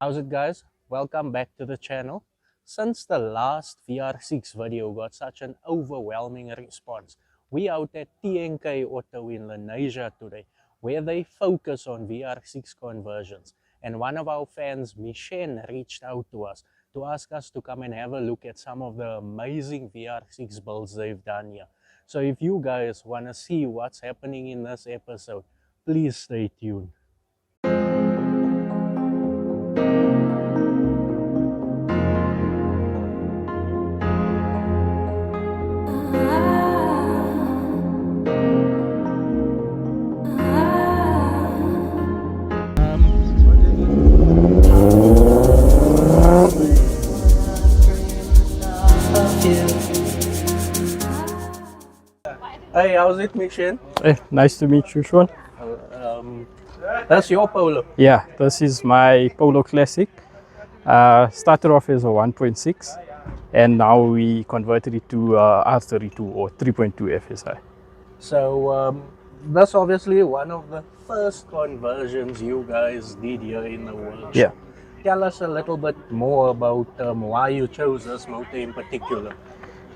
How's it, guys? Welcome back to the channel. Since the last VR6 video got such an overwhelming response, we out at TNK Auto in Lenasia today, where they focus on VR6 conversions. And one of our fans, Michelle, reached out to us to ask us to come and have a look at some of the amazing VR6 builds they've done here. So if you guys want to see what's happening in this episode, please stay tuned. Hey, how's it, Michelle? Hey, nice to meet you, Sean. That's your Polo. Yeah, this is my Polo Classic. Started off as a 1.6 and now we converted it to R32 or 3.2 FSI. So that's obviously one of the first conversions you guys did here in the world. Yeah. Tell us a little bit more about why you chose this motor in particular.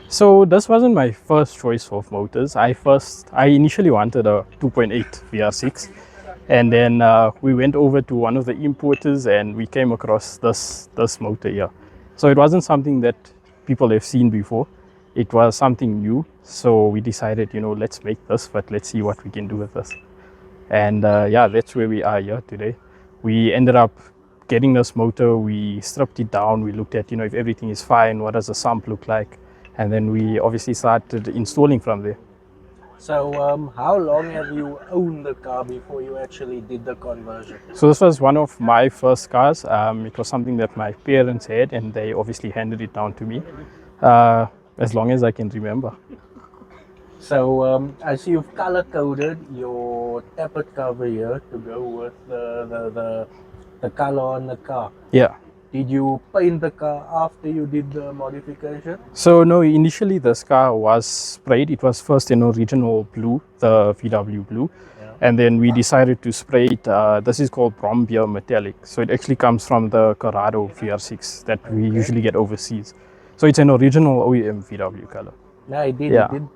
So this wasn't my first choice of motors. I initially wanted a 2.8 VR6, and then we went over to one of the importers and we came across this motor here. So it wasn't something that people have seen before. It was something new. So we decided, let's make this, but let's see what we can do with this. And yeah, that's where we are here today. We ended up getting this motor. We stripped it down. We looked at, if everything is fine, what does the sump look like? And then we obviously started installing from there. So how long have you owned the car before you actually did the conversion? So this was one of my first cars. It was something that my parents had and they obviously handed it down to me as long as I can remember. So I see you've color coded your tappet cover here to go with the color on the car. Yeah. Did you paint the car after you did the modification? So no, initially this car was sprayed. It was first in original blue, the VW blue. Yeah. And then we decided to spray it. This is called Brombeer Metallic. So it actually comes from the Corrado VR6 that we usually get overseas. So it's an original OEM VW color. Yeah, it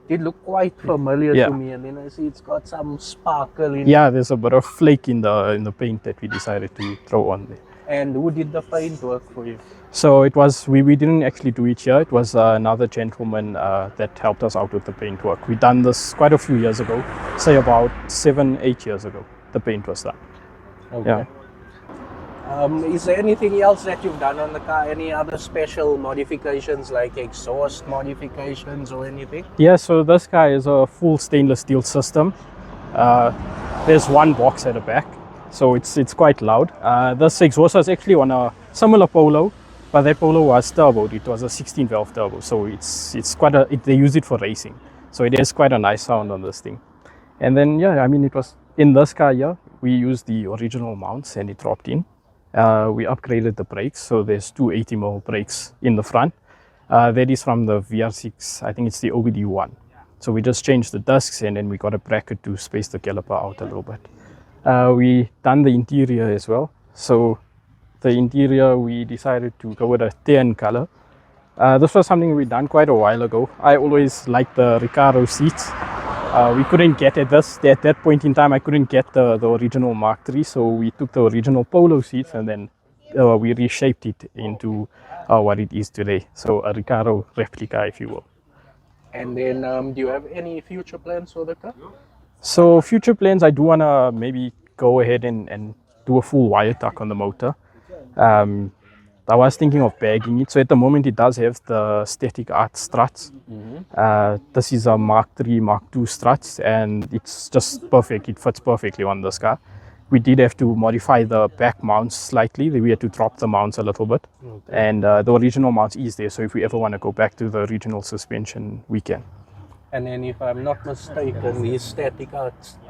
did look quite familiar to me. And then I see it's got some sparkle in it. Yeah, there's a bit of flake in the paint that we decided to throw on there. And who did the paint work for you? So it was, we didn't actually do it here. It was another gentleman that helped us out with the paint work. We done this quite a few years ago, say about 7-8 years ago, the paint was done. Okay. Yeah. Is there anything else that you've done on the car? Any other special modifications like exhaust modifications or anything? Yeah, so this car is a full stainless steel system. There's one box at the back. So it's quite loud. This exhaust was actually on a similar Polo, but that Polo was turboed. It was a 16 valve turbo, so it's quite they use it for racing. So it has quite a nice sound on this thing. And then yeah, I mean, it was in this car here, we used the original mounts and it dropped in. We upgraded the brakes, so there's two 80mm brakes in the front. That is from the VR6, I think it's the OBD1. So we just changed the discs and then we got a bracket to space the caliper out a little bit. We done the interior as well. So the interior, we decided to go with a tan color. This was something we done quite a while ago. I always liked the Recaro seats. We couldn't get at that point in time, I couldn't get the original Mark III. So we took the original Polo seats and then we reshaped it into what it is today. So a Recaro replica, if you will. And then do you have any future plans for the car? So future plans, I do want to maybe go ahead and do a full wire tuck on the motor. I was thinking of bagging it. So at the moment it does have the static art struts. This is a Mark III, Mark II struts and it's just perfect. It fits perfectly on this car. We did have to modify the back mounts slightly. We had to drop the mounts a little bit. And the original mounts is there. So if we ever want to go back to the original suspension, we can. And then if I'm not mistaken, these static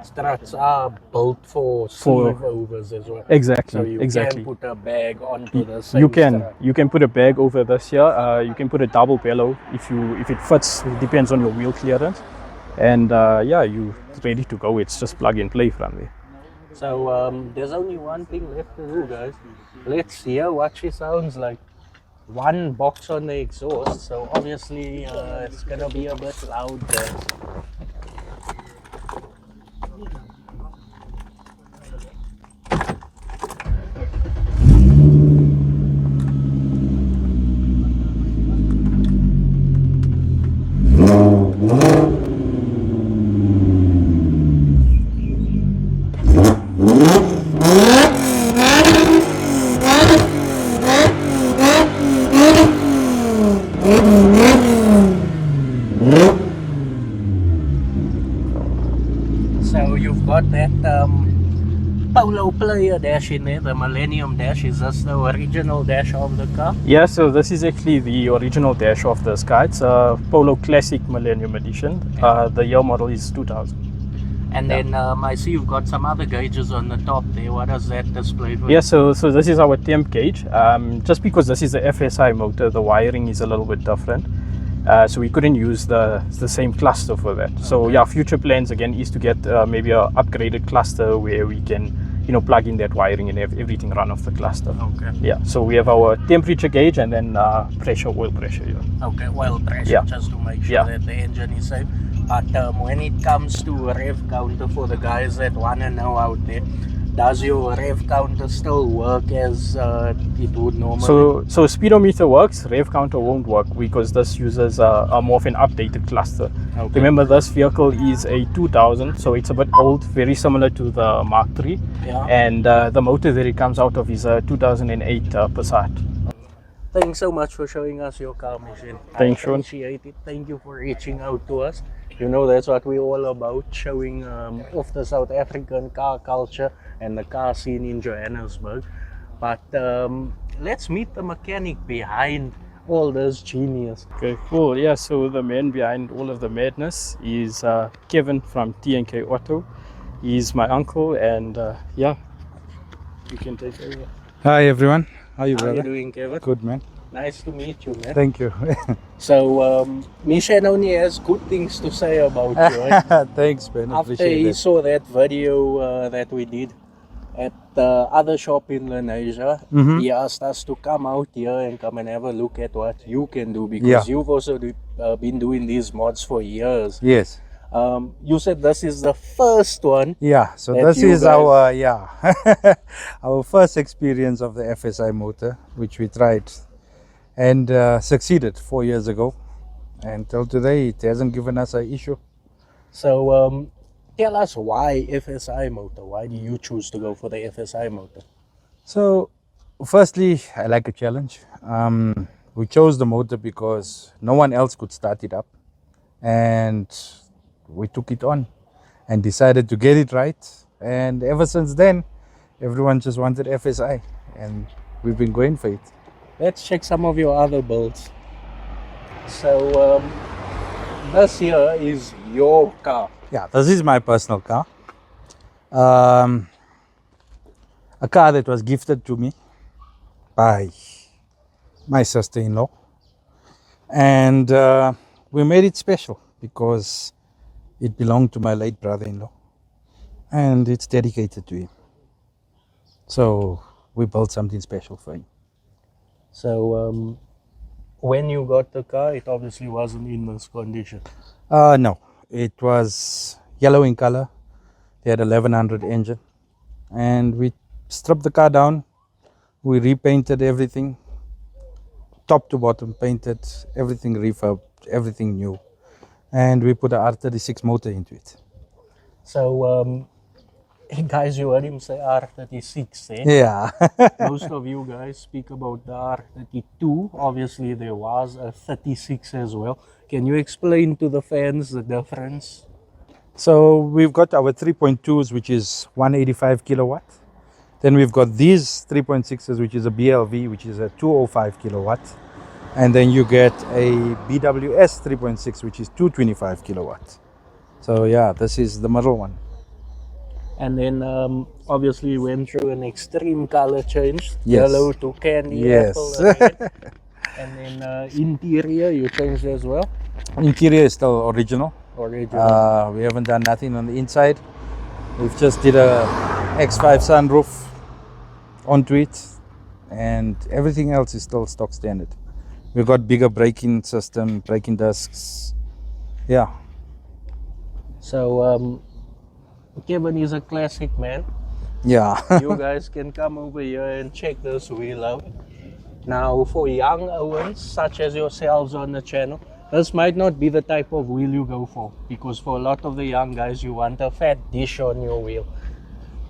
struts are built for sleeve overs as well. Exactly. So you can put a bag onto the same You can put a bag over this here. You can put a double bellow if it fits. It depends on your wheel clearance. And yeah, you're ready to go. It's just plug and play from there. So there's only one thing left to do, guys. Let's hear what she sounds like. One box on the exhaust, so obviously it's gonna be a bit loud, guys. So you've got that Polo player dash in there, the Millennium dash. Is this the original dash of the car? Yeah, so this is actually the original dash of this car. It's a Polo Classic Millennium Edition. The year model is 2000. And then I see you've got some other gauges on the top there. What does that display for? Yeah, so this is our temp gauge. Just because this is the FSI motor, the wiring is a little bit different. So we couldn't use the same cluster for that. So yeah, future plans again is to get maybe a upgraded cluster where we can, you know, plug in that wiring and have everything run off the cluster. Okay. Yeah, so we have our temperature gauge and then pressure, oil pressure. Yeah. Okay, oil pressure, Yeah. just to make sure Yeah. that the engine is safe. But when it comes to rev counter, for the guys that want to know out there, does your rev counter still work as it would normally? So speedometer works, rev counter won't work because this uses a more of an updated cluster. Okay. Remember, this vehicle is a 2000, so it's a bit old, very similar to the Mark III. Yeah. And the motor that it comes out of is a 2008 Passat. Thanks so much for showing us your car machine. Thanks, I Sean. appreciate it. Thank you for reaching out to us. You know, that's what we're all about, showing off the South African car culture and the car scene in Johannesburg. But let's meet the mechanic behind all this genius. Okay, cool. Yeah, so the man behind all of the madness is Kevin from TNK Auto. He's my uncle, and yeah, you can take over. Hi everyone, how are you, How brother? you doing, Kevin? Good, man. Nice to meet you, man. Thank you. So, Mishan only has good things to say about you. Right? Thanks, man. After Appreciate he it. saw that video that we did at the other shop in Lenasia, Mhm. he asked us to come out here and come and have a look at what you can do, because Yeah. you've also been doing these mods for years. Yes. You said this is the first one. Yeah. So That this you is guys- our our first experience of the FSI motor, which we tried and succeeded 4 years ago. And till today, it hasn't given us an issue. So tell us why FSI motor. Why do you choose to go for the FSI motor? So, firstly, I like a challenge. We chose the motor because no one else could start it up, and we took it on and decided to get it right. And ever since then, everyone just wanted FSI, and we've been going for it. Let's check some of your other builds. So this here is your car. Yeah, this is my personal car. A car that was gifted to me by my sister-in-law, and we made it special because it belonged to my late brother-in-law, and it's dedicated to him. So we built something special for him. So when you got the car, it obviously wasn't in this condition. No, it was yellow in color. They had 1100 engine, and we stripped the car down. We repainted everything, top to bottom, painted everything, refurbed, everything new, and we put a R36 motor into it. So guys, you heard him say R36, eh? Yeah. Most of you guys speak about the R32. Obviously, there was a 36 as well. Can you explain to the fans the difference? So we've got our 3.2s, which is 185 kilowatt. Then we've got these 3.6s, which is a BLV, which is a 205 kilowatt. And then you get a BWS 3.6, which is 225 kilowatt. So yeah, this is the middle one. And then obviously you went through an extreme color change, Yes. yellow to candy Yes. apple, red. And then interior you changed as well. Interior is still original. Original. We haven't done nothing on the inside. We've just did a X5 sunroof onto it, and everything else is still stock standard. We've got bigger braking system, braking discs. Yeah. So Kevin is a classic man. Yeah. You guys can come over here and check this wheel out. Now, for young ones such as yourselves on the channel, this might not be the type of wheel you go for, because for a lot of the young guys, you want a fat dish on your wheel.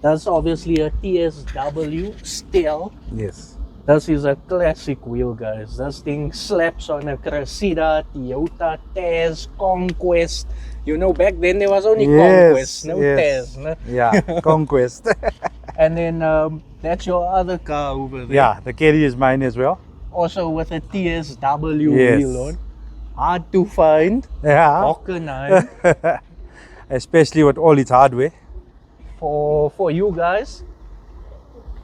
That's obviously a TSW still. Yes. This is a classic wheel, guys. This thing slaps on a Cressida, Toyota, Taz, Conquest. You know, back then there was only Conquest, no Taz. No? Yeah, Conquest. And then that's your other car over there. Yeah, the carry is mine as well. Also with a TSW Yes. wheel on. Hard to find. Yeah. Hockenheim. Especially with all its hardware. For you guys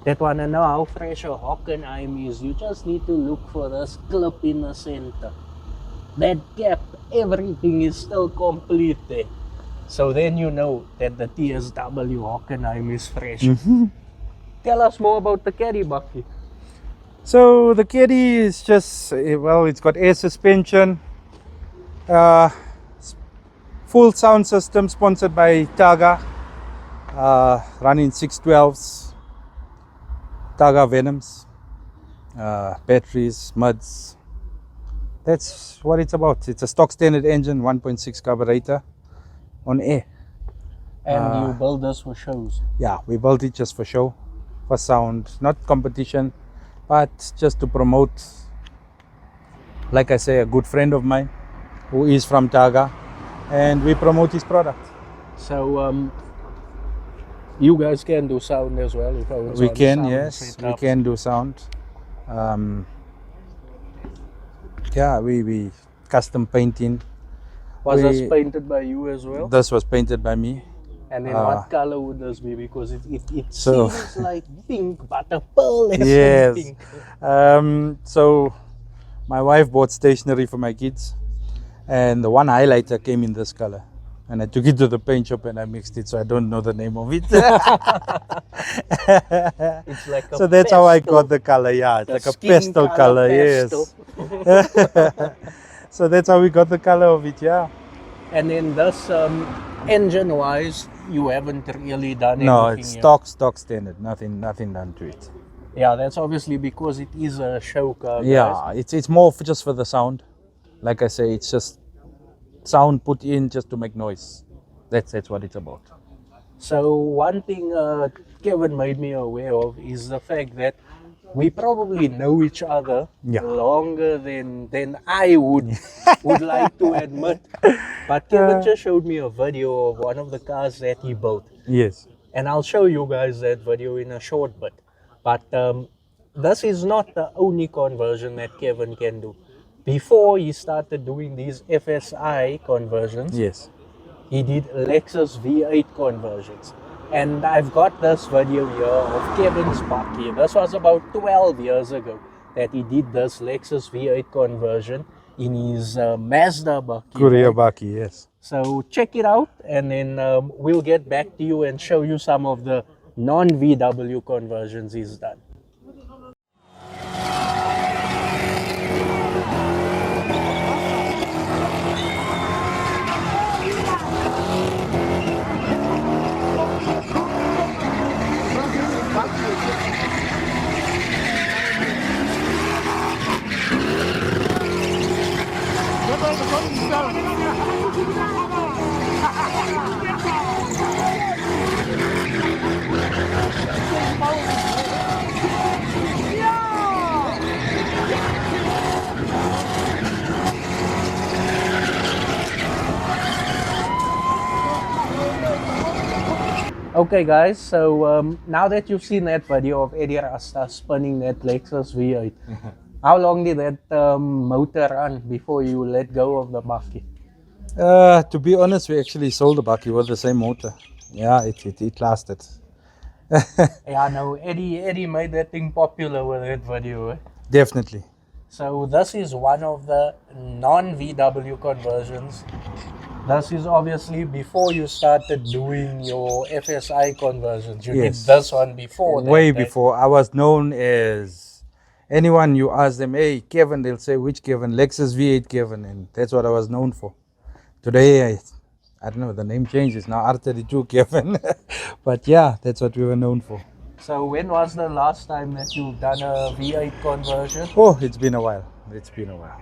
that want to know how fresh a Hockenheim is, you just need to look for this clip in the center. That gap, everything is still complete there. So then you know that the TSW Hockenheim is fresh. Tell us more about the caddy bucket. So the caddy is just, well, it's got air suspension, full sound system sponsored by Targa, running 612s, Targa Venoms, batteries, muds. That's what it's about. It's a stock standard engine, 1.6 carburetor on air. And you build this for shows. Yeah, we built it just for show, for sound, not competition, but just to promote, like I say, a good friend of mine who is from Targa, and we promote his product. So you guys can do sound as well if I was We on can, sound yes, we setups. can do sound. Yeah, we custom painting. Was this We- painted by you as well? This was painted by me. And then what color would this be? Because it So- seems like pink, but a pearl is Yes. pink. So my wife bought stationery for my kids, and the one highlighter came in this color. And I took it to the paint shop and I mixed it, so I don't know the name of it. It's like a So that's how I pastel. got the color. Yeah, it's The like a skin pastel color. pastel. Yes. So that's how we got the color of it. Yeah. And then this engine-wise, you haven't really done No, anything it's yet. stock standard. Nothing done to it. Yeah, that's obviously because it is a show car. Guys. Yeah, it's more for just for the sound. Like I say, it's just sound put in just to make noise. That's what it's about. So one thing Kevin made me aware of is the fact that we probably know each other Yeah. longer than I would like to admit. But Kevin just showed me a video of one of the cars that he built. Yes. And I'll show you guys that video in a short bit. But this is not the only conversion that Kevin can do. Before he started doing these FSI conversions, Yes. he did Lexus V8 conversions. And I've got this video here of Kevin's bucky. This was about 12 years ago that he did this Lexus V8 conversion in his Mazda bucky. Korea right? Baki, yes. So check it out, and then we'll get back to you and show you some of the non-VW conversions he's done. Okay guys, so now that you've seen that video of Eddie Rasta spinning that Lexus V8, how long did that motor run before you let go of the bucky? To be honest, we actually sold the Baki with the same motor. Yeah, it lasted. Yeah, no, Eddie made that thing popular with that video. Eh? Definitely. So this is one of the non-VW conversions This is obviously before you started doing your FSI conversions. You Yes. did this one before Way that, eh? before. I was known as anyone you ask them, hey, Kevin, they'll say, which Kevin? Lexus V8 Kevin. And that's what I was known for. Today, I don't know, the name changes now, R32 Kevin. But yeah, that's what we were known for. So when was the last time that you've done a V8 conversion? Oh, it's been a while. It's been a while.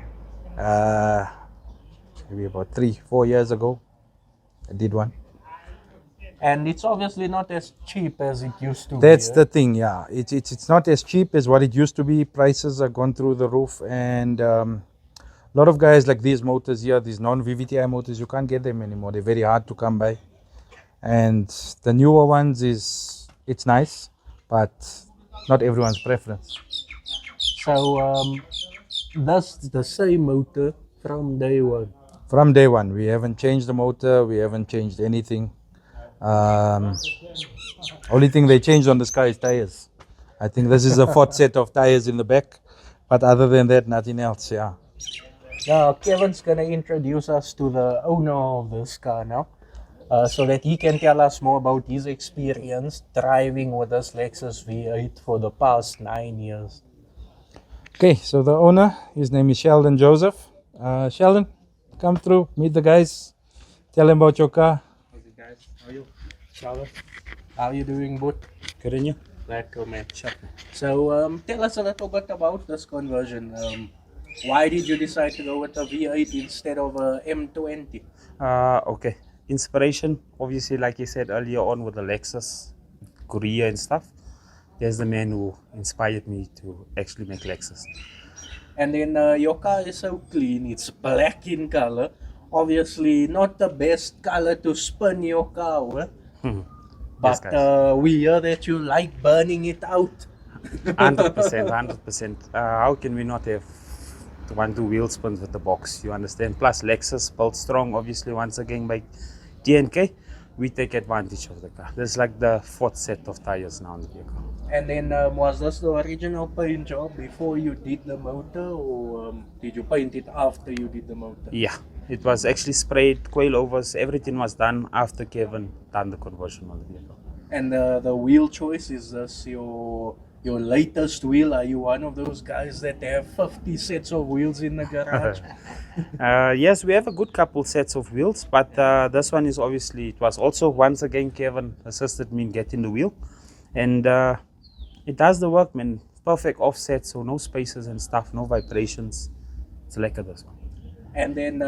Maybe about 3-4 years ago, I did one. And it's obviously not as cheap as it used to That's be. the thing, yeah. It's not as cheap as what it used to be. Prices have gone through the roof, and a lot of guys like these motors here, these non-VVTi motors, you can't get them anymore. They're very hard to come by. And the newer ones it's nice, but not everyone's preference. So that's the same motor from day one. From day one, we haven't changed the motor, we haven't changed anything. Only thing they changed on this car is tires. I think this is a fourth set of tires in the back, but other than that, nothing else. Yeah. Now Kevin's gonna introduce us to the owner of this car now, so that he can tell us more about his experience driving with this Lexus V8 for the past 9 years. Okay, so the owner, his name is Sheldon Joseph. Sheldon, come through, meet the guys, tell them about your car. How's it, guys? How are you? Charlotte, how are you doing, bud? Good, and you? Glad to man. So tell us a little bit about this conversion. Why did you decide to go with a V8 instead of a M20? Okay. Inspiration, obviously, like you said earlier on with the Lexus, Korea and stuff. There's the man who inspired me to actually make Lexus. And then your car is so clean, it's black in color. Obviously not the best color to spin your car with. Yes, But we hear that you like burning it out. 100%, 100%. How can we not have one two wheel spins with the box? You understand? Plus Lexus built strong, obviously, once again by TNK. We take advantage of the car. There's like the fourth set of tires now on the vehicle. And then was this the original paint job before you did the motor, or did you paint it after you did the motor? Yeah, it was actually sprayed, coilovers, everything was done after Kevin done the conversion on the vehicle. And the wheel choice, is this your latest wheel? Are you one of those guys that have 50 sets of wheels in the garage? Yes, we have a good couple sets of wheels, but this one is obviously, it was also once again Kevin assisted me in getting the wheel, and it does the work, man. Perfect offset, so no spaces and stuff, no vibrations. It's lekker, this one. And then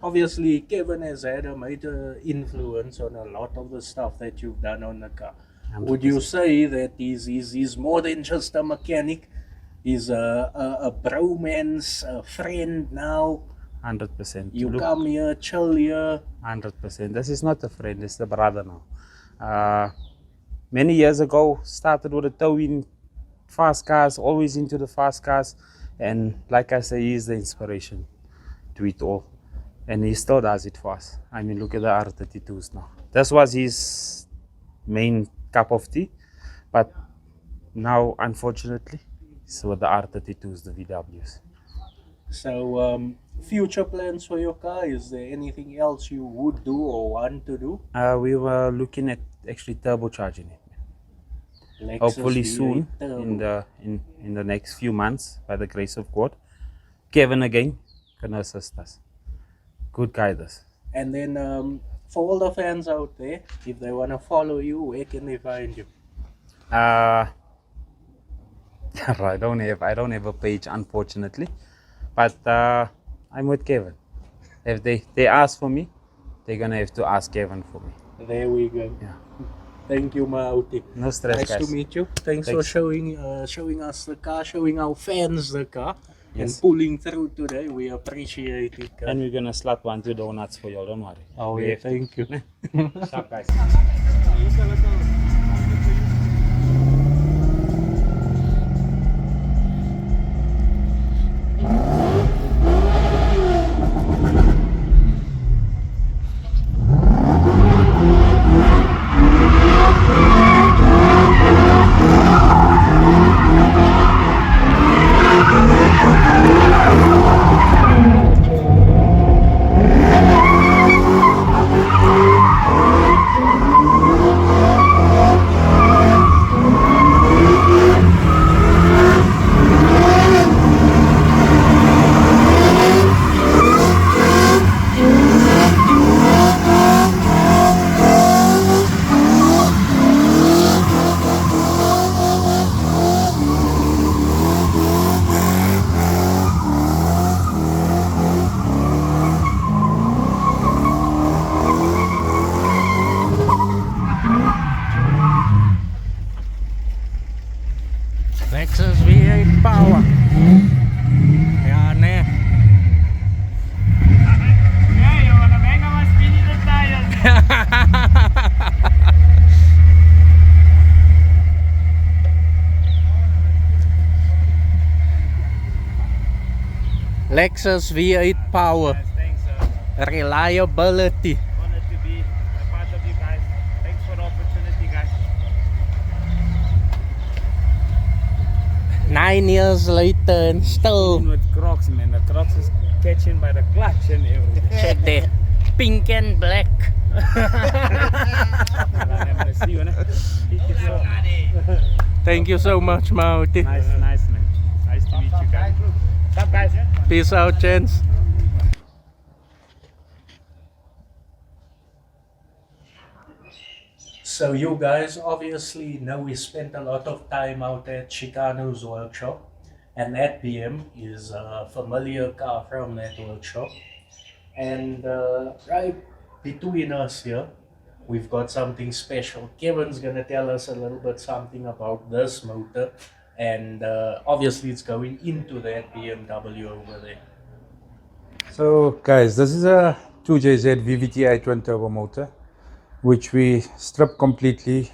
obviously Kevin has had a major influence on a lot of the stuff that you've done on the car. 100%. Would you say that he's more than just a mechanic? He's a bromance, a friend now? 100%. You Look, come here, chill here. 100%. This is not a friend, it's the brother now. Many years ago, started with a towing, fast cars, always into the fast cars. And like I say, he is the inspiration to it all. And he still does it for us. I mean, look at the R32s now. This was his main cup of tea. But now, unfortunately, it's with the R32s, the VWs. So future plans for your car? Is there anything else you would do or want to do? We were looking at actually turbocharging it. Lexus Hopefully V8 soon, turbo. in the next few months, by the grace of God. Kevin again can assist us. Good guy this. And then for all the fans out there, if they want to follow you, where can they find you? I don't have a page, unfortunately, but I'm with Kevin. If they ask for me, they're gonna have to ask Kevin for me. There we go. Yeah. Thank you, Mauti. No stress, Nice guys. to meet you. Thanks for Thanks. showing us the car, showing our fans the car, and Yes. pulling through today. We appreciate it. And we're gonna slot 1-2 donuts for you. Don't worry. Oh We yeah, have to. thank you. Sharp, guys. Lexus V8 power. Guys, thanks. Reliability. Honored to be a part of you guys. Thanks for the opportunity, guys. 9 years later and still. With Crocs, man. The Crocs is catching by the clutch and everything. Check there. Pink and black. See you, Thank you so much, Mauti. Nice, man. Nice to meet you guys. What's up, guys? Peace out, gents. So you guys obviously know we spent a lot of time out at Chicano's workshop, and that BM is a familiar car from that workshop. And right between us here, we've got something special. Kevin's gonna tell us a little bit something about this motor, and obviously it's going into that BMW over there. So guys, this is a 2JZ VVTi twin turbo motor, which we strip completely,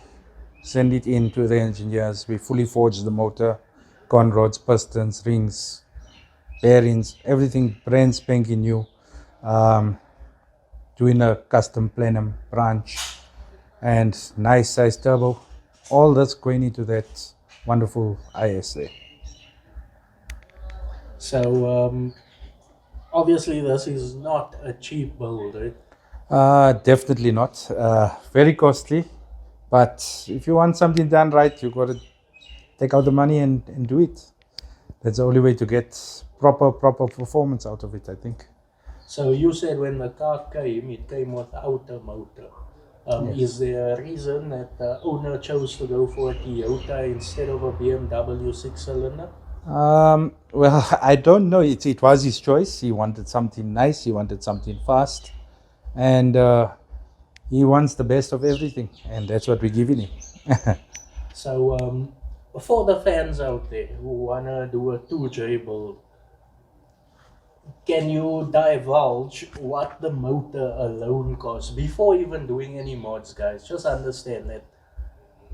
send it in to the engineers. We fully forge the motor, con rods, pistons, rings, bearings, everything brand spanking new. Doing a custom plenum branch and nice size turbo. All that's going into that wonderful IS there. So obviously this is not a cheap build, right? Definitely not. Very costly. But if you want something done right, you got to take out the money and do it. That's the only way to get proper performance out of it, I think. So you said when the car came, it came without a motor. Yes. Is there a reason that the owner chose to go for a Toyota instead of a BMW 6-cylinder? Well, I don't know. It was his choice. He wanted something nice. He wanted something fast. And he wants the best of everything. And that's what we're giving him. So for the fans out there who want to do a 2J build, can you divulge what the motor alone costs before even doing any mods, guys? Just understand that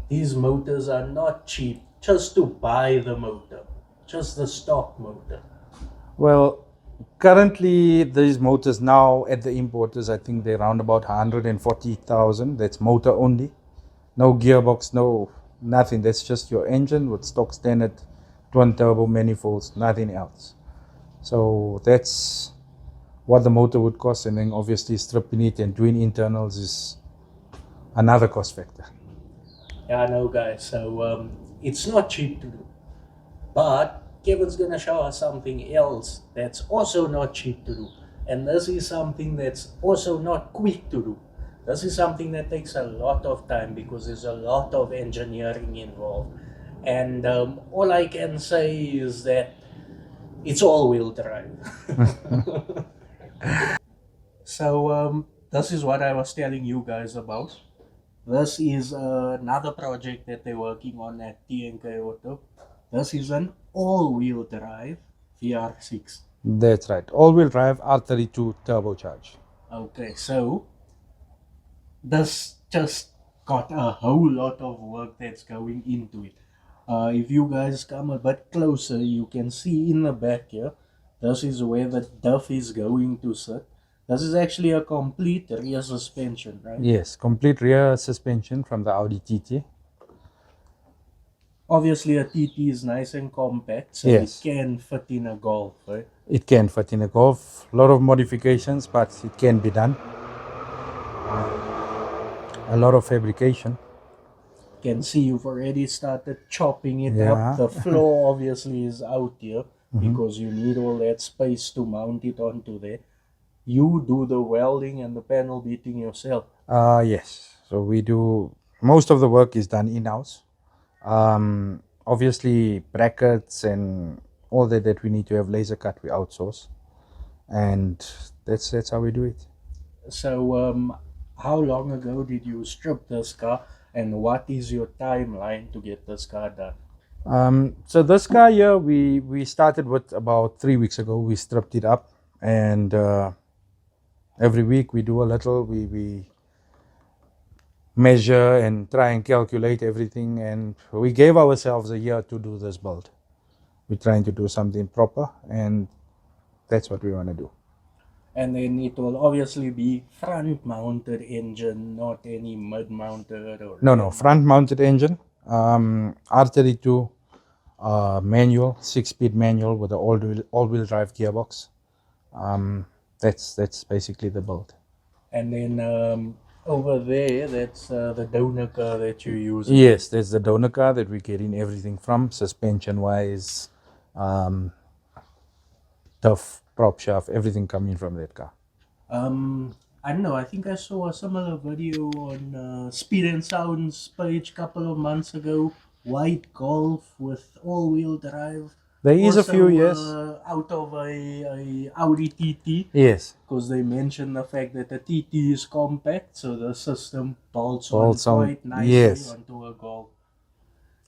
these motors are not cheap just to buy the motor, just the stock motor. Well, currently these motors now at the importers, I think they're around about 140,000. That's motor only. No gearbox, no nothing. That's just your engine with stock standard twin turbo manifolds, nothing else. So that's what the motor would cost, and then obviously stripping it and doing internals is another cost factor. Yeah, I know, guys. So it's not cheap to do. But Kevin's gonna show us something else that's also not cheap to do. And this is something that's also not quick to do. This is something that takes a lot of time because there's a lot of engineering involved. And all I can say is that it's all-wheel drive. So this is what I was telling you guys about. This is another project that they're working on at TNK Auto. This is an all-wheel drive VR6. That's right. All-wheel drive R32 turbocharged. Okay, so this just got a whole lot of work that's going into it. If you guys come a bit closer, you can see in the back here, this is where the diff is going to sit. This is actually a complete rear suspension, right? Yes, complete rear suspension from the Audi TT. Obviously a TT is nice and compact, so Yes. it can fit in a Golf, right? It can fit in a Golf. A lot of modifications, but it can be done. A lot of fabrication. Can see you've already started chopping it Yeah. up. The floor obviously is out here because you need all that space to mount it onto there. You do the welding and the panel beating yourself. Yes. So we do, most of the work is done in-house. Obviously brackets and all that we need to have laser cut, we outsource. And that's how we do it. So how long ago did you strip this car, and what is your timeline to get this car done? So this car here, we started with about 3 weeks ago. We stripped it up, and every week we do a little. We measure and try and calculate everything, and we gave ourselves a year to do this build. We're trying to do something proper, and That's what we want to do. And then it will obviously be front-mounted engine, not any mid-mounted or... No, front-mounted engine, R32 manual, 6-speed manual with an all-wheel drive gearbox. That's basically the build. And then over there, that's the donor car that you use. Yes, there's the donor car that we're getting everything from, suspension-wise, tough prop shaft, everything coming from that car. I don't know, I think I saw a similar video on Speed and Sound's page a couple of months ago. White Golf with all-wheel drive. There is Also, a few, yes. Out of a Audi TT. Yes. Because they mentioned the fact that the TT is compact, so the system bolts on Bolts on, quite nicely yes. onto a Golf.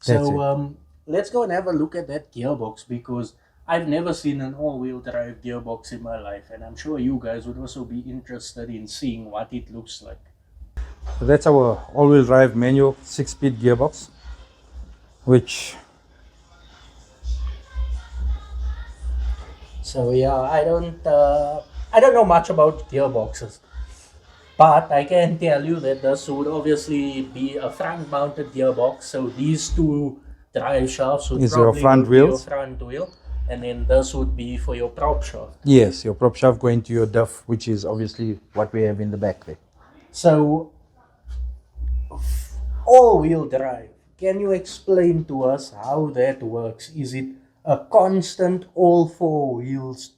That's So let's go and have a look at that gearbox, because I've never seen an all-wheel drive gearbox in my life, and I'm sure you guys would also be interested in seeing what it looks like. So that's our all-wheel drive manual 6-speed gearbox, which... So yeah, I don't know much about gearboxes, but I can tell you that this would obviously be a front-mounted gearbox. So these two drive shafts would Is your probably front go to your wheels? front wheel, and then this would be for your prop shaft. Yes, your prop shaft going to your duff, which is obviously what we have in the back there. So all-wheel drive. Can you explain to us how that works? Is it a constant all four wheels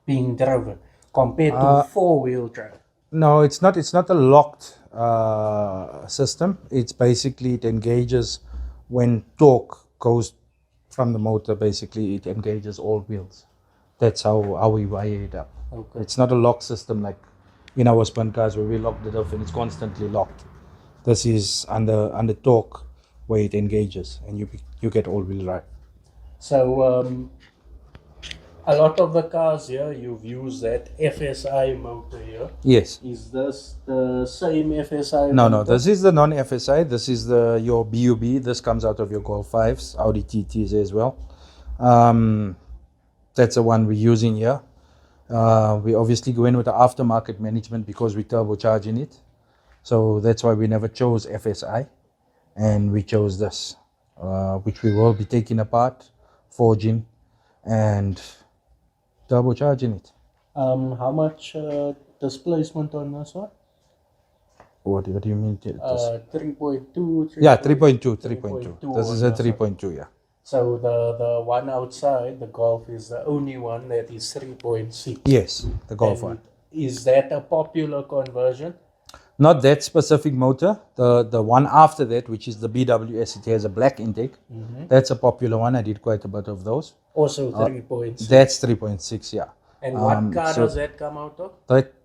being driven compared to four-wheel drive? No, it's not. It's not a locked system. It's basically, it engages when torque goes from the motor. Basically, it engages all wheels. That's how we wire it up. Okay. It's not a lock system like in our spun cars where we lock it up and it's constantly locked. This is under torque where it engages and you get all-wheel drive. So a lot of the cars here, you've used that FSI motor here. Yes. Is this the same FSI No, motor? this is the non-FSI. This is your BUB. This comes out of your Golf 5s, Audi TTs as well. That's the one we're using here. We obviously go in with the aftermarket management because we're turbocharging it. So that's why we never chose FSI. And we chose this, which we will be taking apart, forging, and turbocharging it. How much displacement on this one? What do you mean? 3.2. Yeah, 3.2. 3.2 This is a 3.2, yeah. So the one outside, the Golf, is the only one that is 3.6. Yes, the Golf And one. Is that a popular conversion? Not that specific motor. The one after that, which is the BWS, it has a black intake. That's a popular one. I did quite a bit of those. Also 3.6. That's 3.6, yeah. And what car so does that come out of?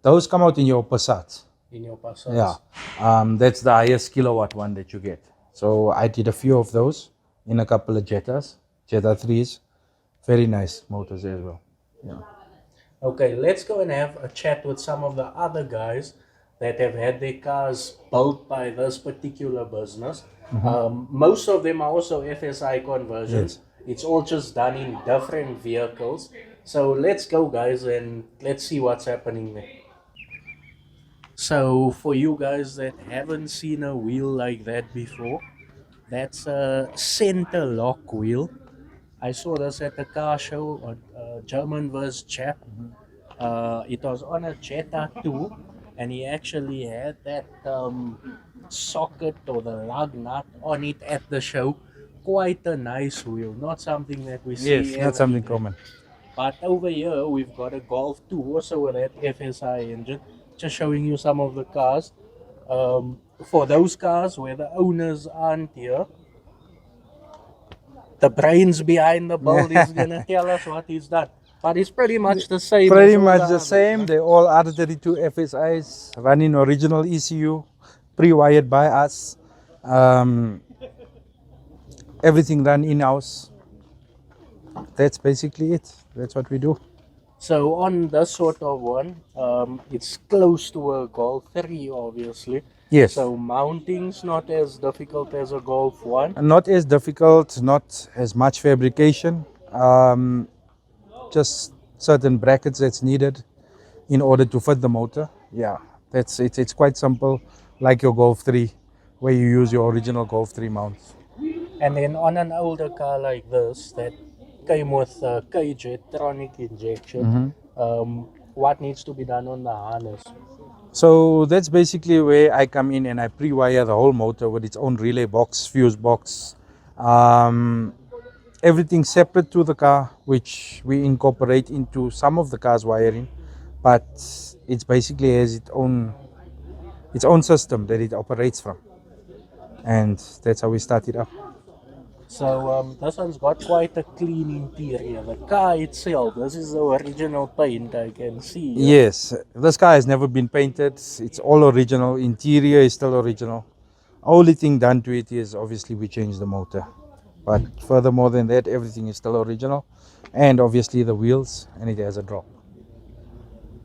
Those come out in your Passats. In your Passats? Yeah. That's the highest kilowatt one that you get. So I did a few of those in a couple of Jettas, Jetta 3s. Very nice motors as well. Yeah. Okay, let's go and have a chat with some of the other guys that have had their cars built by this particular business. Most of them are also FSI conversions. Yes. It's all just done in different vehicles. So let's go, guys, and let's see what's happening there. So for you guys that haven't seen a wheel like that before, that's a center lock wheel. I saw this at a car show on German vs. chap. It was on a Jetta 2, and he actually had that socket or the lug nut on it at the show. Quite a nice wheel, not something that we see. Yes, not something common. But over here we've got a Golf 2 also with that FSI engine. Just showing you some of the cars. For those cars where the owners aren't here, the brains behind the build is gonna tell us what he's done. But it's pretty much the same. Pretty as all much the others, same. huh? They're all R32 FSIs running original ECU, pre-wired by us. Everything run in-house. That's basically it. That's what we do. So on this sort of one, it's close to a Golf 3, obviously. Yes. So mounting's not as difficult as a Golf 1. Not as difficult, not as much fabrication. Just certain brackets that's needed in order to fit the motor. Yeah, it's quite simple, like your Golf 3, where you use your original Golf 3 mounts. And then on an older car like this that came with cage electronic injection, what needs to be done on the harness? So that's basically where I come in and I pre-wire the whole motor with its own relay box, fuse box, everything separate to the car, which we incorporate into some of the car's wiring, but it's basically has its own system that it operates from, and that's how we start it up. So this one's got quite a clean interior. The car itself, this is the original paint I can see. Yes, this car has never been painted. It's all original. Interior is still original. Only thing done to it is obviously we changed the motor. But furthermore than that, everything is still original. And obviously the wheels, and it has a drop.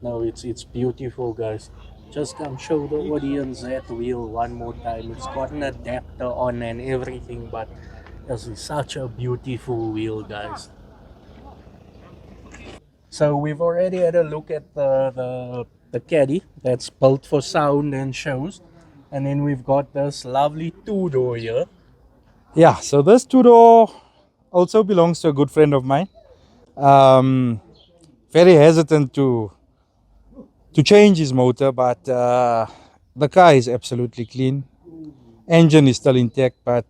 No, it's beautiful, guys. Just come show the audience that wheel one more time. It's got an adapter on and everything, but this is such a beautiful wheel, guys. So we've already had a look at the caddy that's built for sound and shows. And then we've got this lovely two-door here. Yeah, so this two-door also belongs to a good friend of mine. Very hesitant to change his motor, but the car is absolutely clean. Engine is still intact, but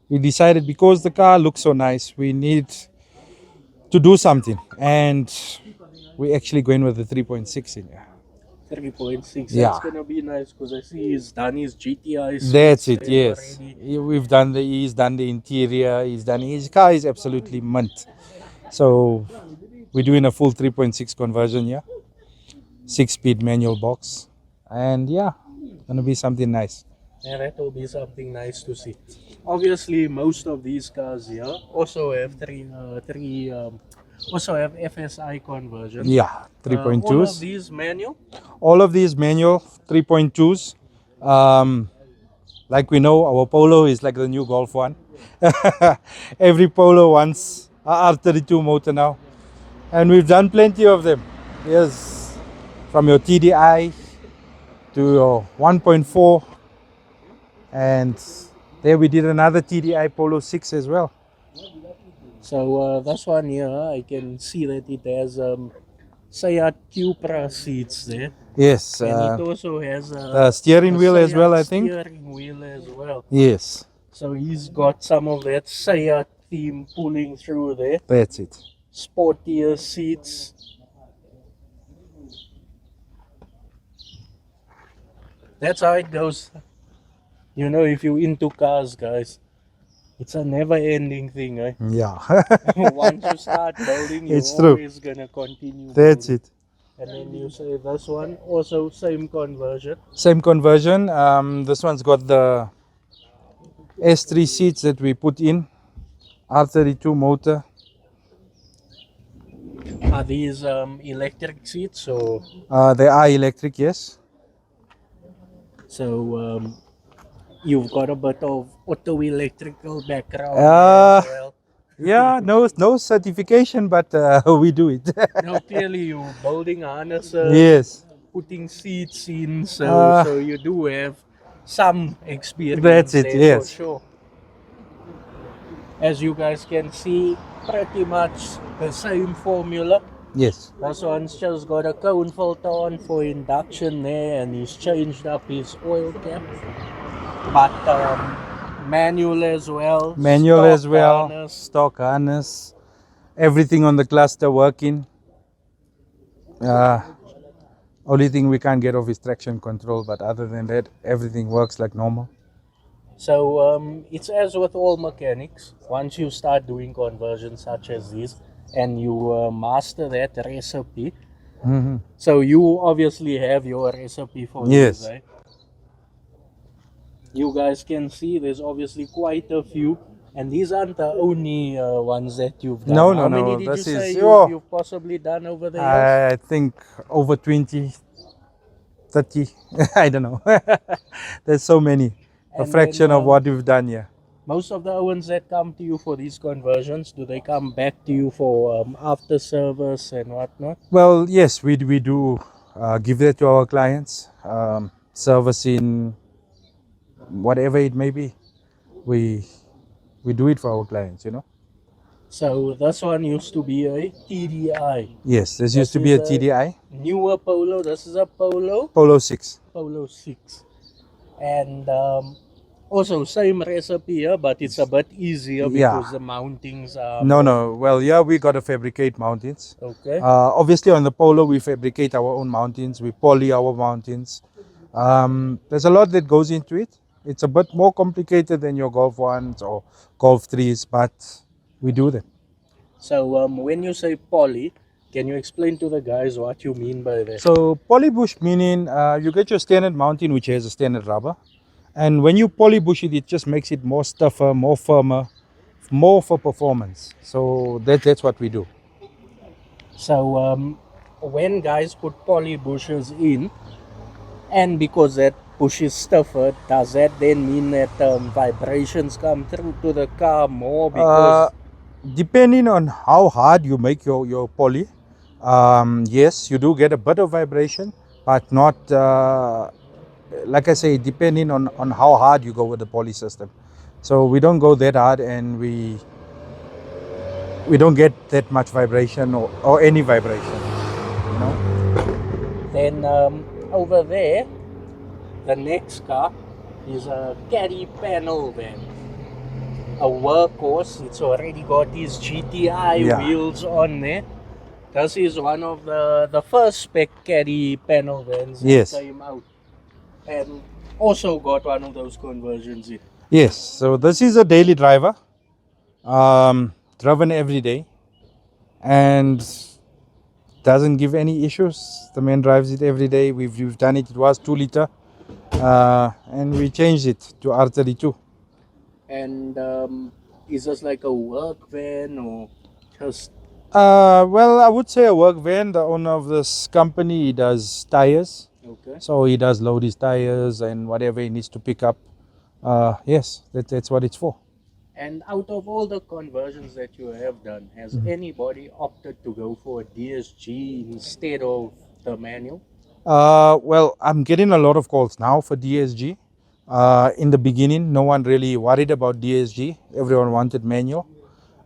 we decided because the car looks so nice, we need to do something, and we actually going with the 3.6 in here. 3.6. Yeah. That's gonna be nice because I see he's done his GTI. That's it, yes. Already. We've done he's done the interior, his car is absolutely mint. So we're doing a full 3.6 conversion here, 6-speed manual box, and yeah, gonna be something nice. Yeah, that will be something nice to see. Obviously, most of these cars here also have also have FSI conversion. Yeah, 3.2s. All of these manual. All of these manual 3.2s. Like we know, our Polo is like the new Golf 1. Every Polo wants a R32 motor now, and we've done plenty of them. Yes, from your TDI to your 1.4, and there we did another TDI Polo 6 as well. So this one here, I can see that it has Seat Cupra seats there. Yes, And it also has the steering wheel as well, I think. Steering wheel as well. Yes, So he's got some of that Seat theme pulling through there. that's it. Sportier seats. That's how it goes. You know, if you're into cars, guys, it's a never-ending thing, eh? Yeah, Once you start building, you're It's true. always gonna continue. that's building. it. And then you say this one also same conversion. Same conversion. This one's got the S3 seats that we put in, R32 motor. Are these electric seats or They are electric, yes. so? You've got a bit of auto electrical background. Uh, as well. Yeah, no certification, but we do it. No, clearly you're building harnesses, Yes, putting seats in, so Uh, so you do have some experience. That's it, there yes. for sure. As you guys can see, pretty much the same formula. yes. This one's just got a cone filter on for induction there, and he's changed up his oil cap. But manual as well. Manual stock as well, harness. stock harness, everything on the cluster working. Only thing we can't get off is traction control, but other than that, everything works like normal. So it's as with all mechanics. Once you start doing conversions such as these, and you master that recipe, so you obviously have your recipe for Yes. this, right? You guys can see there's obviously quite a few, and these aren't the only ones that you've done. No, How no, many no, did this you say is- you've possibly done over the years? I think over 20, 30, I don't know. There's so many. A And fraction then, of what we've done here. Most of the ones that come to you for these conversions, do they come back to you for after service and whatnot? Well, yes, we do give that to our clients. Servicing, whatever it may be, we do it for our clients, you know. So this one used to be a TDI. Yes, this used to be a is TDI. Newer Polo. This is a Polo. Polo 6. Polo 6. And also same recipe here, but it's a bit easier because the mountings are... No. Well, yeah, we got to fabricate mountings. Okay. Obviously, on the Polo, we fabricate our own mountings. We poly our mountings. There's a lot that goes into it. It's a bit more complicated than your Golf 1s or Golf 3s, but we do them. So when you say poly, can you explain to the guys what you mean by that? So polybush meaning you get your standard mounting, which has a standard rubber, and when you polybush it, it just makes it more stuffer, more firmer, more for performance. So that's what we do. So when guys put poly bushes in, and because that bush is stiffer, does that then mean that vibrations come through to the car more? Because Depending on how hard you make your poly, yes, you do get a bit of vibration, but not, like I say, depending on how hard you go with the poly system. So we don't go that hard, and we don't get that much vibration or any vibration, you know. Then over there, the next car is a caddy panel van. A workhorse. It's already got these GTI wheels on there. This is one of the first spec caddy panel vans that came out, and also got one of those conversions in. Yes, so this is a daily driver, driven every day, and doesn't give any issues. The man drives it every day. We've done it. It was 2 liter, and we changed it to R32. And is this like a work van or just? Well, I would say a work van. The owner of this company, he does tires. Okay. So he does load his tires and whatever he needs to pick up. Yes, that's what it's for. And out of all the conversions that you have done, has anybody opted to go for a DSG instead of the manual? Well, I'm getting a lot of calls now for DSG. In the beginning, no one really worried about DSG. Everyone wanted manual.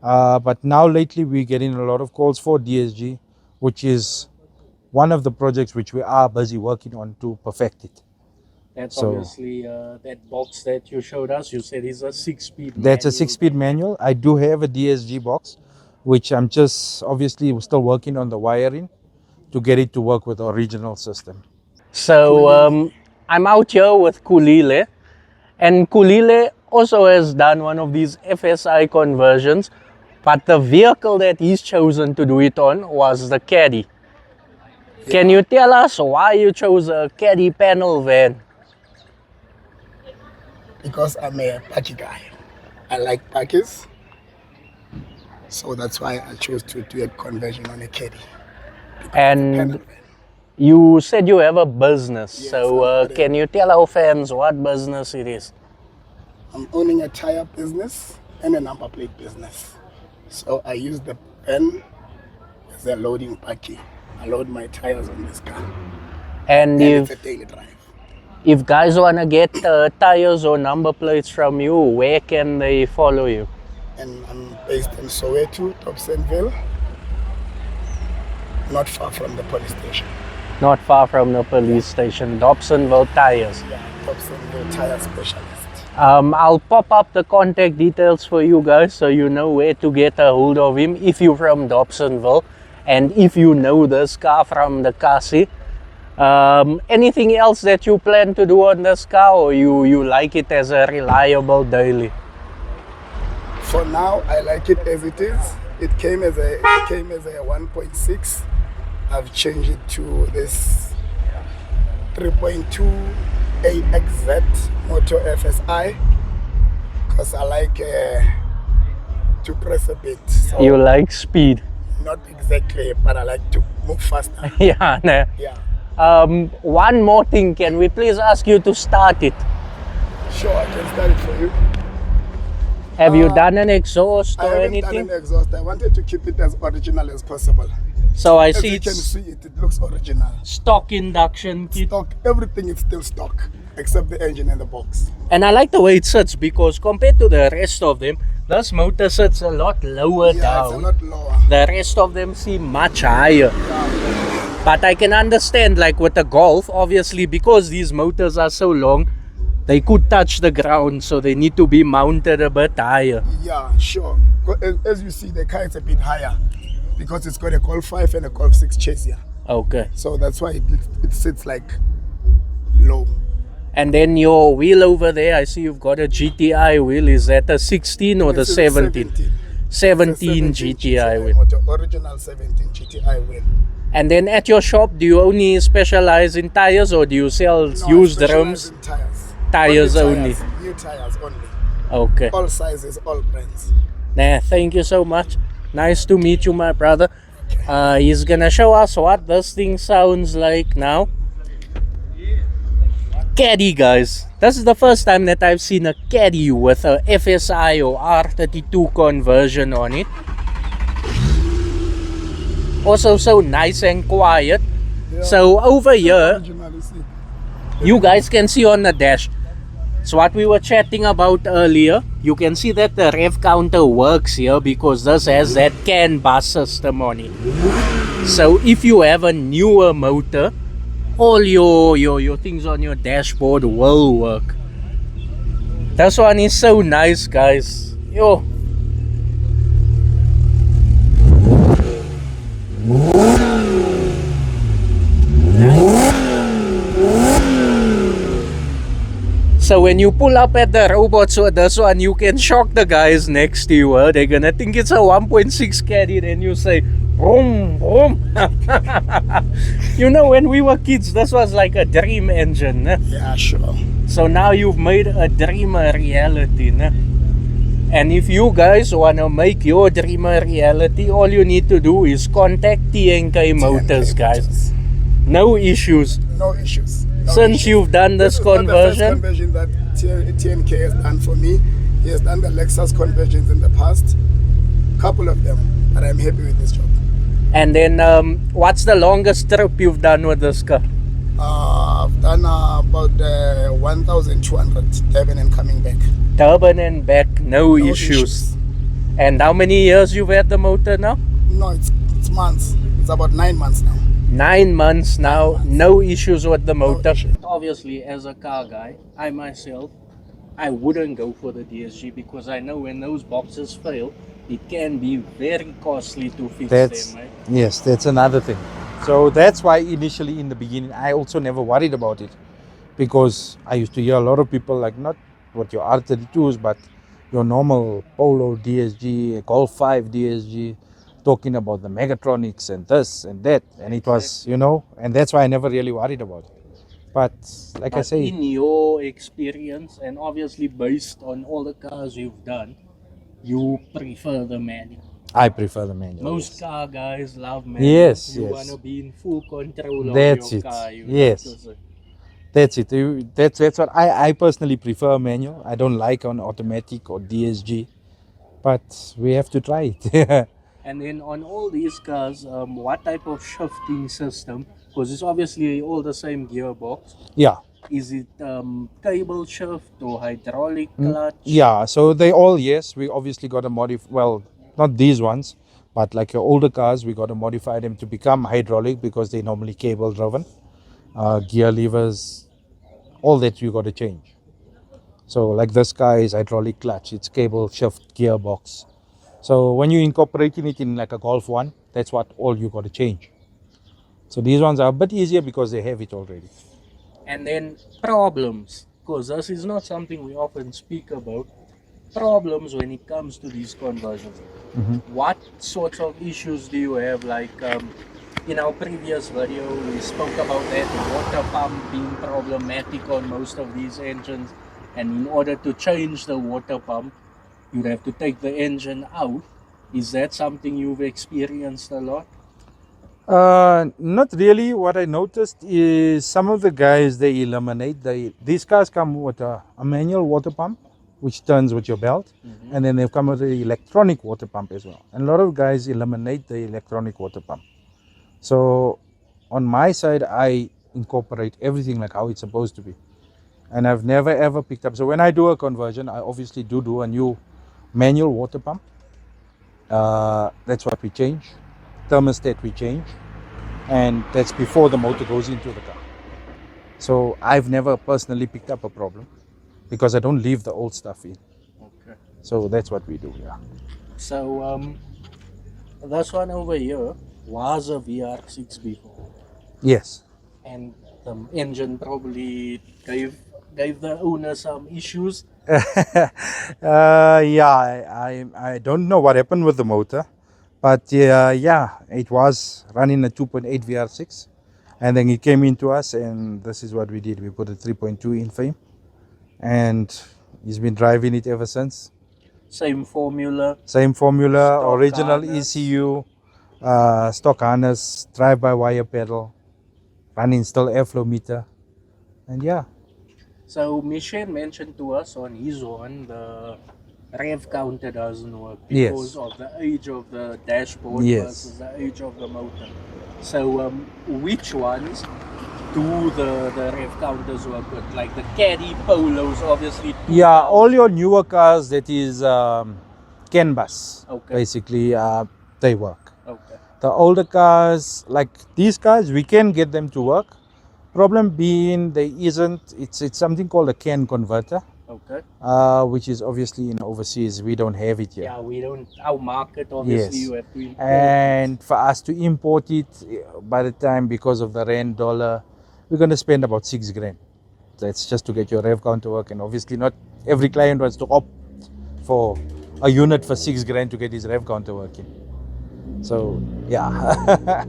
But now lately, we're getting a lot of calls for DSG, which is one of the projects which we are busy working on to perfect it. That's obviously that box that you showed us. You said is a 6-speed manual. That's a 6-speed manual. I do have a DSG box, which I'm just obviously still working on the wiring to get it to work with the original system. So I'm out here with Kulile, and Kulile also has done one of these FSI conversions, but the vehicle that he's chosen to do it on was the Caddy. Yeah. Can you tell us why you chose a Caddy panel van? Because I'm a Paki guy. I like Pakis, so that's why I chose to do a conversion on a Caddy. And you said you have a business, yes, so can you tell our fans what business it is? I'm owning a tire business and a number plate business. So I use the pen as a loading Paki. I load my tires on this car. And it's a daily drive. If guys want to get tires or number plates from you, where can they follow you? And I'm based in Soweto, Dobsonville, not far from the police station. Not far from the police station, Dobsonville Tires. Yeah, Dobsonville Tire Specialist. I'll pop up the contact details for you guys so you know where to get a hold of him if you're from Dobsonville and if you know this car from the Kasi. Anything else that you plan to do on this car, or you like it as a reliable daily? For now, I like it as it is. It came as a 1.6. I've changed it to this 3.2 AXZ Moto FSI because I like to press a bit. So you like speed? Not exactly, but I like to move faster. Yeah, nah. Yeah. One more thing, can we please ask you to start it? Sure, I can start it for you. Have you done an exhaust I or haven't anything? done an exhaust. I wanted to keep it as original as possible. So I As see you can it's see it looks original. stock induction kit. Stock, everything is still stock, except the engine and the box. And I like the way it sits because compared to the rest of them, this motor sits a lot lower Yeah, it's a down. lot lower. The rest of them seem much higher. But I can understand, like with the Golf, obviously because these motors are so long, they could touch the ground, so they need to be mounted a bit higher. Yeah, sure. As you see, the car is a bit higher because it's got a Golf 5 and a Golf 6 chassis. Okay. So that's why it sits like low. And then your wheel over there, I see you've got a GTI wheel. Is that a 16 or the This is a 17? 17 17 GTI wheel. motor, original 17 GTI wheel. And then at your shop, do you only specialize in tires or do you sell No, I used specialize rims? in tires. Tires only. New tires only. Okay. All sizes, all brands. Nah, thank you so much. Nice to meet you, my brother. He's gonna show us what this thing sounds like now. Caddy, guys. This is the first time that I've seen a caddy with a FSI or R32 conversion on it. Also so nice and quiet. So over here, Original, you see. you guys can see on the dash. So what we were chatting about earlier, you can see that the rev counter works here because this has that CAN bus system on it. So if you have a newer motor, all your things on your dashboard will work. This one is so nice, guys. Yo. So when you pull up at the robots with this one, you can shock the guys next to you. They're gonna think it's a 1.6 caddy, then you say, vroom, vroom. You know, when we were kids, this was like a dream engine. Yeah, sure. So now you've made a dream a reality. And if you guys wanna make your dream a reality, all you need to do is contact TNK Motors, guys. No issues. No issues. No Since issues. you've done this is not the first conversion, conversion that TNK has done for me. He has done the Lexus conversions in the past, couple of them, and I'm happy with this job. and then what's the longest trip you've done with this car? I've done about 1,200 Durban and coming back. Durban and back, no No issues. And how many years you've had the motor now? No, it's months. It's about 9 months now. 9 months now, 9 months. no issues with the motor. issue. Obviously, as a car guy, I myself, I wouldn't go for the DSG because I know when those boxes fail, it can be very costly to fix That's them, right? yes, that's another thing. So that's why initially in the beginning I also never worried about it, because I used to hear a lot of people, like, not what your R32s, but your normal Polo DSG, Golf 5 DSG, talking about the Megatronics and this and that, and it was, and that's why I never really worried about it. But like I But say, in your experience, and obviously based on all the cars you've done, you prefer the manual. I prefer the manual. Most yes. car guys love manual. Yes, You yes. want to be in full control That's of your it. car. You Yes. know, so- That's it. That's what I personally prefer manual. I don't like on automatic or DSG, but we have to try it. And then on all these cars, what type of shifting system? Because it's obviously all the same gearbox. Yeah. Is it cable shift or hydraulic clutch? Yeah, so they all, yes, we obviously got to modify, well, not these ones, but like your older cars, we got to modify them to become hydraulic because they normally cable driven. Gear levers, all that you got to change. So like this car is hydraulic clutch, it's cable shift gearbox. So when you incorporating it in like a Golf 1, that's what all you got to change. So these ones are a bit easier because they have it already. And then problems, because this is not something we often speak about. Problems when it comes to these conversions. What sorts of issues do you have? Like in our previous video, we spoke about that water pump being problematic on most of these engines, and in order to change the water pump, you'd have to take the engine out. Is that something you've experienced a lot? Not really. What I noticed is some of the guys, they eliminate, these cars come with a manual water pump, which turns with your belt, and then they've come with the electronic water pump as well. And a lot of guys eliminate the electronic water pump. So on my side, I incorporate everything like how it's supposed to be. And I've never ever picked up. So when I do a conversion, I obviously do a new manual water pump. That's what we change. Thermostat we change. And that's before the motor goes into the car. So I've never personally picked up a problem because I don't leave the old stuff in. Okay. So that's what we do, yeah. So this one over here was a VR6 before, Yes. and the engine probably gave the owner some issues. Yeah, I don't know what happened with the motor, but yeah, it was running a 2.8 VR6, and then it came into us, and this is what we did. We put a 3.2 in for him, and he's been driving it ever since. Same formula. Same formula, Stock original harness. ECU, stock harness, drive-by-wire pedal, running still airflow meter, and yeah. So Michelle mentioned to us on his one the rev counter doesn't work Yes. because of the age of the dashboard Yes. versus the age of the motor. So which ones do the rev counters work with? Like the Caddy Polos, obviously. Yeah, all your newer cars that is CAN bus, Okay. basically, they work. Okay. The older cars, like these cars, we can get them to work. Problem being, there isn't, it's something called a CAN converter, Okay. which is obviously in overseas. We don't have it here. Yeah, we don't. Our market, obviously, Yes. you have to import. And for us to import it, by the time, because of the rand dollar, we're going to spend about $6,000. That's just to get your rev count to work. And obviously, not every client wants to opt for a unit for $6,000 to get his rev counter working. So, yeah.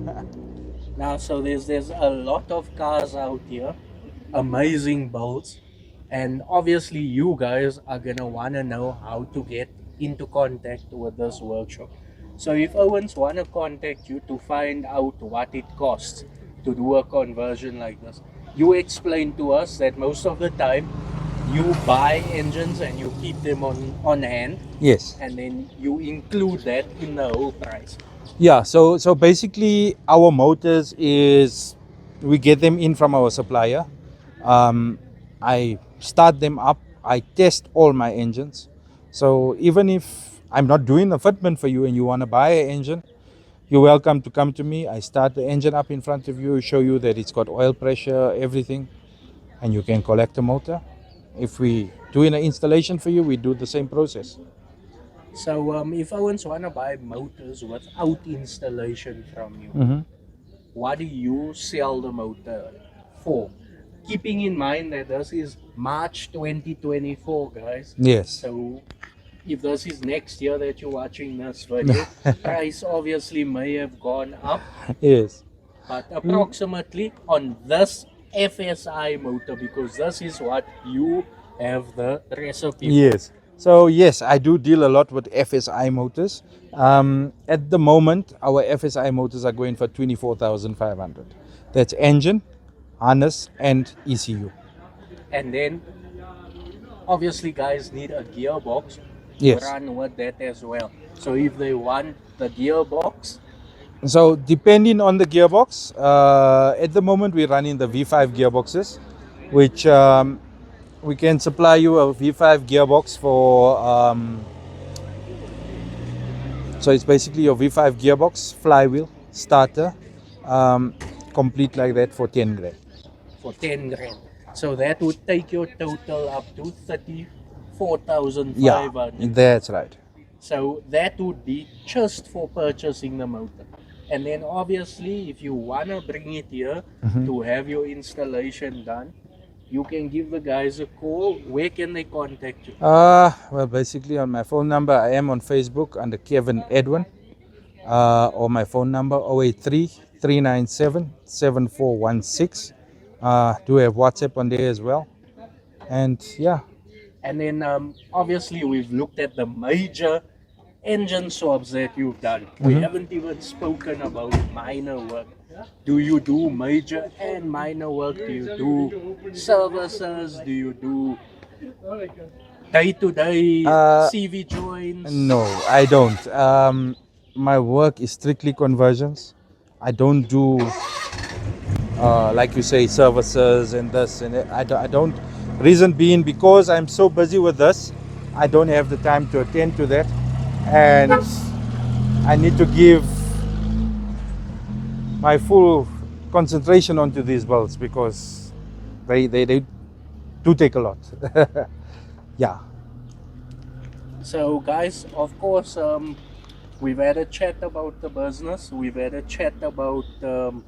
Now, so there's a lot of cars out here, amazing builds, and obviously you guys are gonna wanna know how to get into contact with this workshop. So if Owens wanna contact you to find out what it costs to do a conversion like this, you explain to us that most of the time you buy engines and you keep them on hand, Yes. and then you include that in the whole price. Yeah, so basically our motors is, we get them in from our supplier. I start them up, I test all my engines. So even if I'm not doing the fitment for you and you want to buy an engine, you're welcome to come to me. I start the engine up in front of you, show you that it's got oil pressure, everything, and you can collect the motor. If we do an installation for you, we do the same process. So if Owens want to buy motors without installation from you, what do you sell the motor for? Keeping in mind that this is March 2024, guys. Yes. So if this is next year that you're watching this video, price obviously may have gone up, Yes. but approximately on this FSI motor, because this is what you have the recipe for. Yes. So yes, I do deal a lot with FSI motors. At the moment, our FSI motors are going for 24,500. That's engine, harness, and ECU. And then obviously guys need a gearbox Yes. to run with that as well. So if they want the gearbox, So depending on the gearbox, at the moment we're running the V5 gearboxes, which we can supply you a V5 gearbox for, so it's basically your V5 gearbox, flywheel, starter, complete like that for 10 grand. for 10 grand. So that would take your total up to 34,500. Yeah, that's right. So that would be just for purchasing the motor. And then obviously if you want to bring it here to have your installation done, you can give the guys a call. Where can they contact you? Well, basically on my phone number, I am on Facebook under Kevin Edwin, or my phone number 083-397-7416. Do have WhatsApp on there as well. And yeah. And then obviously we've looked at the major engine swaps that you've done. We haven't even spoken about minor work. Do you do major and minor work? Do you do services? Do you do day-to-day Uh, CV joins? No, I don't. My work is strictly conversions. I don't do, like you say, services and this and that. I don't. Reason being, because I'm so busy with this, I don't have the time to attend to that, and I need to give my full concentration onto these bulbs because they do take a lot. Yeah. So guys, of course, we've had a chat about the business, we've had a chat about the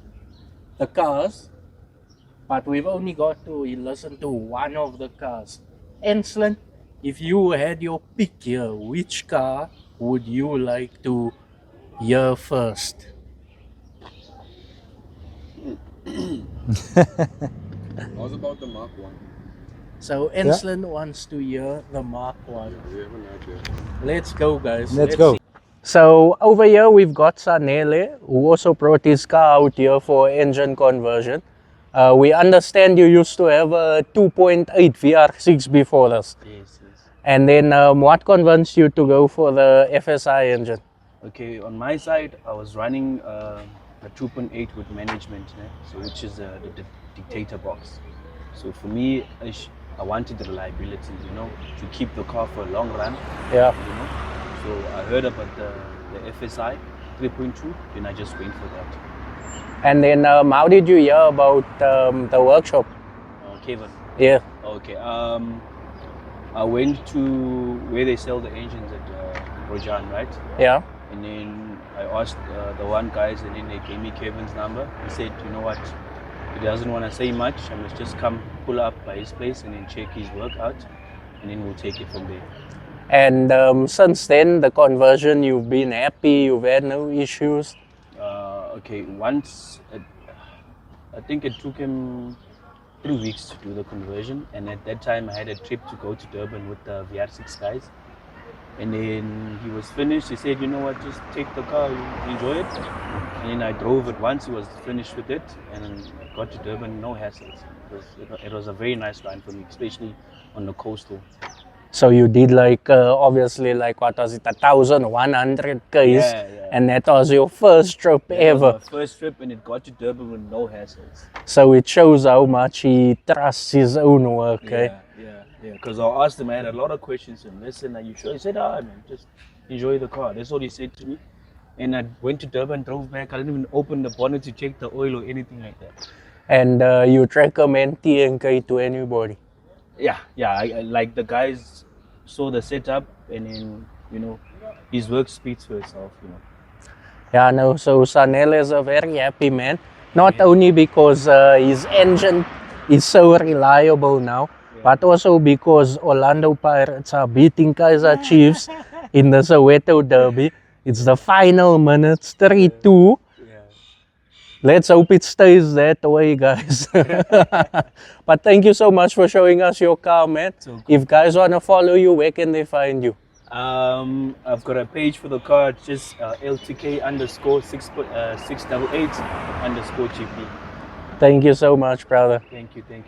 cars, but we've only got to listen to one of the cars. Enslan, if you had your pick here, which car would you like to hear first? How's about the Mark 1? So Enslan wants to hear the Mark 1. We haven't had yet. Let's go, guys. Let's go. see. So over here we've got Sanele, who also brought his car out here for engine conversion. We understand you used to have a 2.8 VR6 before this. Yes. And then what convinced you to go for the FSI engine? Okay, on my side, I was running a 2.8 with management, so which is the dictator box. So for me, I wanted the reliability, to keep the car for a long run. Yeah. So I heard about the FSI 3.2, then I just went for that. And then how did you hear about the workshop? Kevin. Yeah. Okay. I went to where they sell the engines at Rojan, right? Yeah. And then I asked the one guys, and then they gave me Kevin's number. He said, you know what, he doesn't want to say much. I must just come pull up by his place and then check his work out, and then we'll take it from there. And since then, the conversion, you've been happy, you've had no issues? Okay, once, I think it took him 3 weeks to do the conversion, and at that time I had a trip to go to Durban with the VR6 guys. And then he was finished. He said, you know what, just take the car, you enjoy it. And then I drove it once he was finished with it, and got to Durban, no hassles. It was a very nice ride for me, especially on the coastal. So you did obviously what was it, 1,100 Ks, Yeah. and that was your first trip It was ever. my first trip, and it got to Durban with no hassles. So it shows how much he trusts his own work, eh? Yeah. Because I asked him, I had a lot of questions. And listen, are you sure? He said, man, just enjoy the car. That's what he said to me. And I went to Durban, drove back. I didn't even open the bonnet to check the oil or anything like that. And you'd recommend TNK to anybody? Yeah. I like the guys saw the setup, and then, his work speaks for itself, Yeah, no, so Sanel is a very happy man. Not only because his engine is so reliable now, but also because Orlando Pirates are beating Kaizer Chiefs in the Soweto Derby. It's the final minutes, 3-2. Let's hope it stays that way, guys. But thank you so much for showing us your car, man. If guys want to follow you, where can they find you? I've got a page for the car, just LTK_688_GP. Thank you so much, brother. Thank you, brother.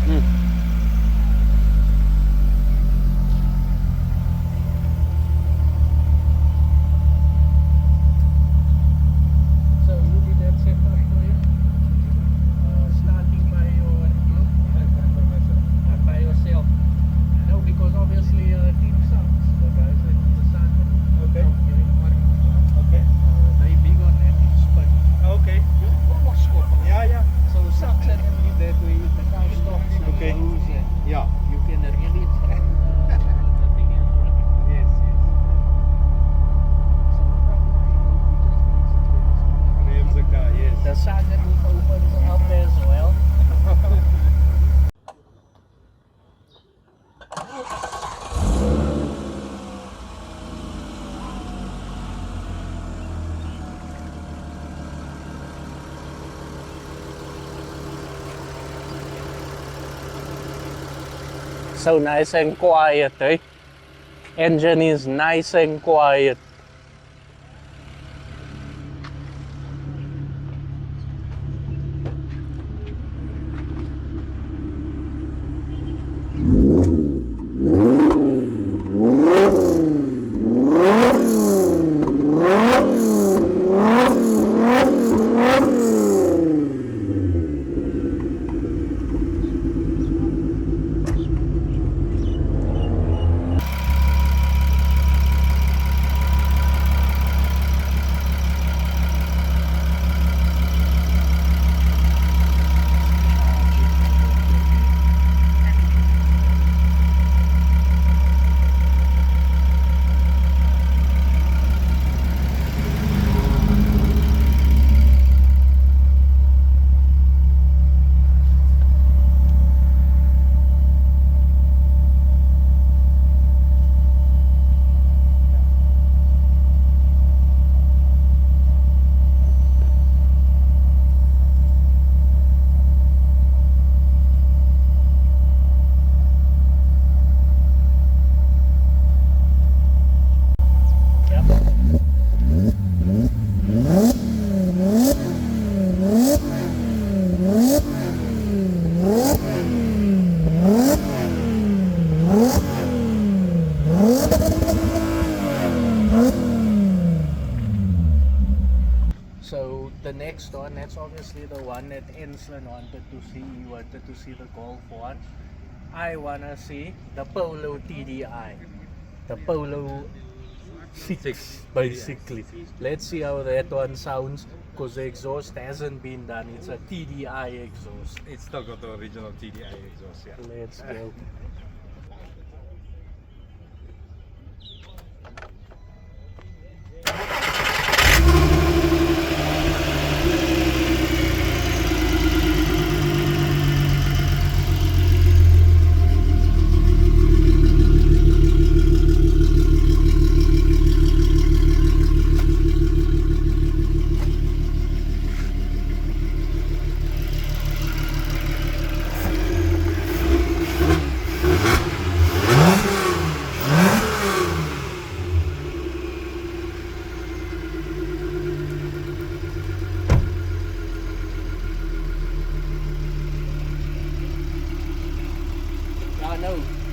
So you did that setup for you? Starting by by yourself? No, because obviously team sucks. The guys that do the sun and okay. They big on that spin. Okay. Yeah. So sucks and then leave that way. The car stops and Okay. goes and Yeah. you can really track. The thing is running. Yes. So probably Revs the car. Yes. the sunroof opens up as well. So nice and quiet, eh? Engine is nice and quiet. the next one, that's obviously the one that Enslan wanted to see. He wanted to see the Golf one. I wanna see the Polo TDI, the Polo 6 basically. Let's see how that one sounds, because the exhaust hasn't been done. It's a TDI exhaust. It's still got the original TDI exhaust, yeah. Let's go.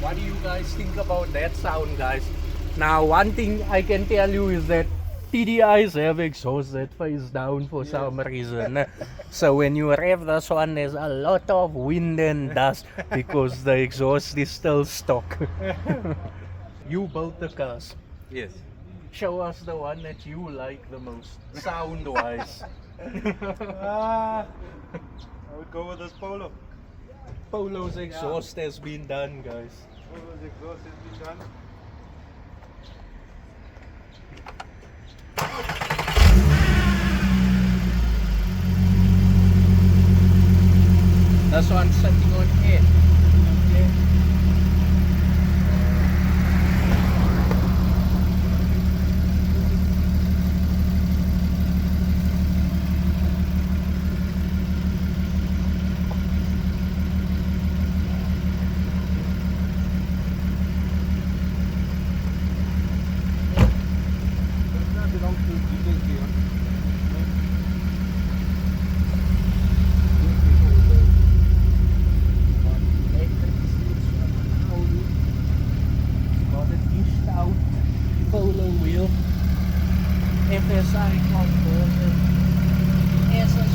What do you guys think about that sound, guys? Now, one thing I can tell you is that TDIs have exhaust that face down for some reason. So when you rev this one, there's a lot of wind and dust because the exhaust is still stock. You built the cars. Yes. Show us the one that you like the most, sound-wise. I would go with this Polo. Polo's exhaust has been done, guys. Polo's exhaust has been done. This one's sitting on air. Polo wheel, FSI conversion, SS